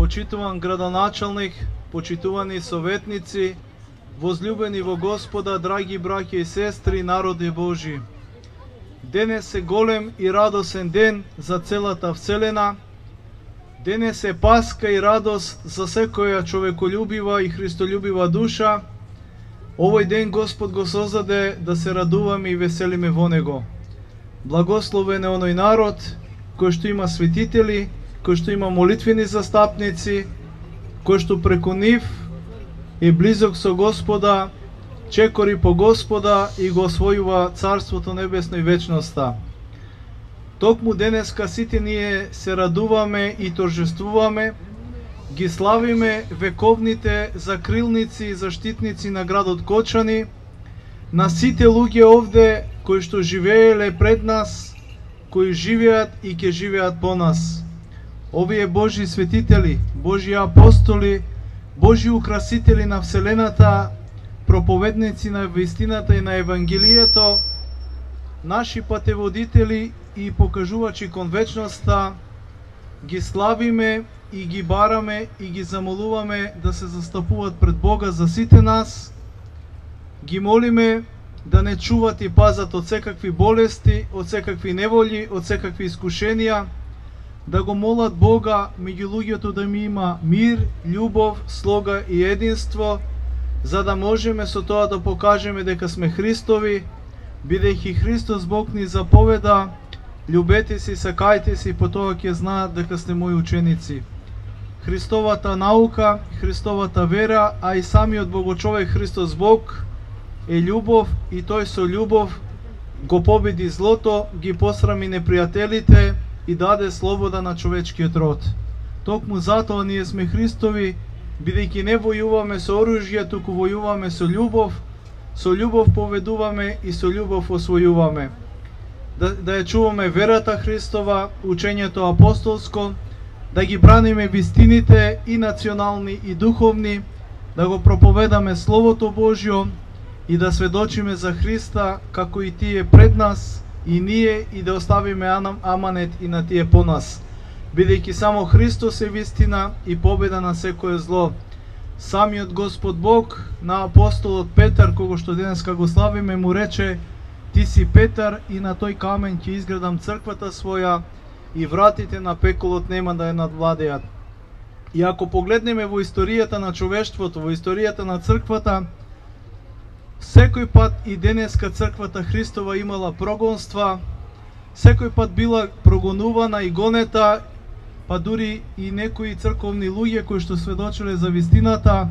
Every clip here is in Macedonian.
Почитуван градоначалник, почитувани советници, возлюбени во Господа, драги браќа и сестри, народи Божи. Денес е голем и радосен ден за целата вселена. Денес е паска и радост за секоја човеколюбива и христолюбива душа. Овој ден Господ го создаде да се радуваме и веселиме во него. Благословен е оној народ кој што има светители, кој што има молитвени застапници, кој што преку нив е близок со Господа, чекори по Господа и го освојува Царството Небесно и вечноста. Токму денеска сите ние се радуваме и торжествуваме, ги славиме вековните закрилници и заштитници на градот Кочани, на сите луѓе овде кои што живееле пред нас, кои живеат и ќе живеат по нас. Овие Божи светители, Божи апостоли, Божи украсители на вселената, проповедници на вистината и на Евангелието, наши патеводители и покажувачи кон вечноста, ги славиме и ги бараме и ги замолуваме да се застапуваат пред Бога за сите нас. Ги молиме да не чуват и пазат од секакви болести, од секакви неволи, од секакви искушенија, да го молат Бога меѓу луѓето да ми има мир, љубов, слога и единство, за да можеме со тоа да покажеме дека сме Христови, бидејќи Христос Бог ни заповеда: љубете се, сакајте се и по тоа ќе знаат дека сте мои ученици. Христовата наука, Христовата вера, а и самиот Богочовек Христос Бог е љубов и тој со љубов го победи злото, ги посрами непријателите и даде слобода на човечкиот род. Токму затоа ние сме Христови, бидејќи не војуваме со оружје, туку војуваме со љубов поведуваме и со љубов освојуваме. Да ја чуваме верата Христова, учењето апостолско, да ги браниме вистините и национални и духовни, да го проповедаме Словото Божјо и да сведочиме за Христа како и тие пред нас и ние, и да оставиме аманет и на тие по нас. Бидејќи само Христос е вистина и победа на секое зло. Самиот Господ Бог на апостолот Петар, кого што денеска го славиме, му рече: ти си Петар и на тој камен ќе изградам црквата своја и вратите на пеколот нема да ја надвладеат. И ако погледнеме во историјата на човештвото, во историјата на црквата, секој пат и денеска црквата Христова имала прогонства, секој пат била прогонувана и гонета, па дури и некои црковни луѓе кои што сведочеле за вистината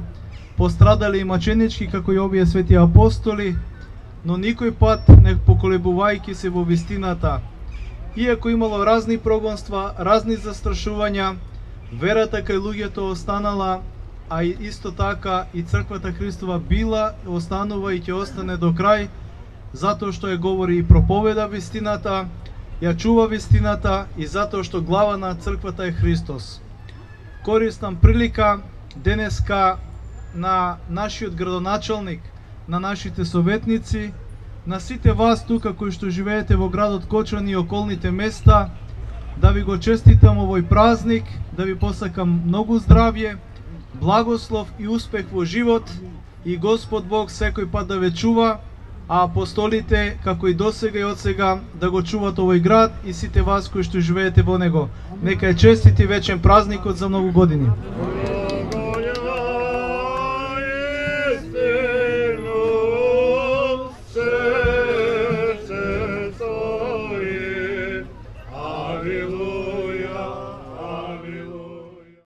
пострадале и маченички како и овие свети апостоли, но никој пат не поколебувајќи се во вистината. Иако имало разни прогонства, разни застрашувања, верата кај луѓето останала, а исто така и црквата Христова била, останува и ќе остане до крај, затоа што ја говори и проповеда вистината, ја чува вистината и затоа што глава на црквата е Христос. Користам прилика денеска на нашиот градоначалник, на нашите советници, на сите вас тука кои што живеете во градот Кочани и околните места, да ви го честитам овој празник, да ви посакам многу здравје, благослов и успех во живот, и Господ Бог секој пат да ве чува, а апостолите, како и досега и одсега, да го чуват овој град и сите вас кои што живеете во него. Нека е честит и вечен празникот за многу години.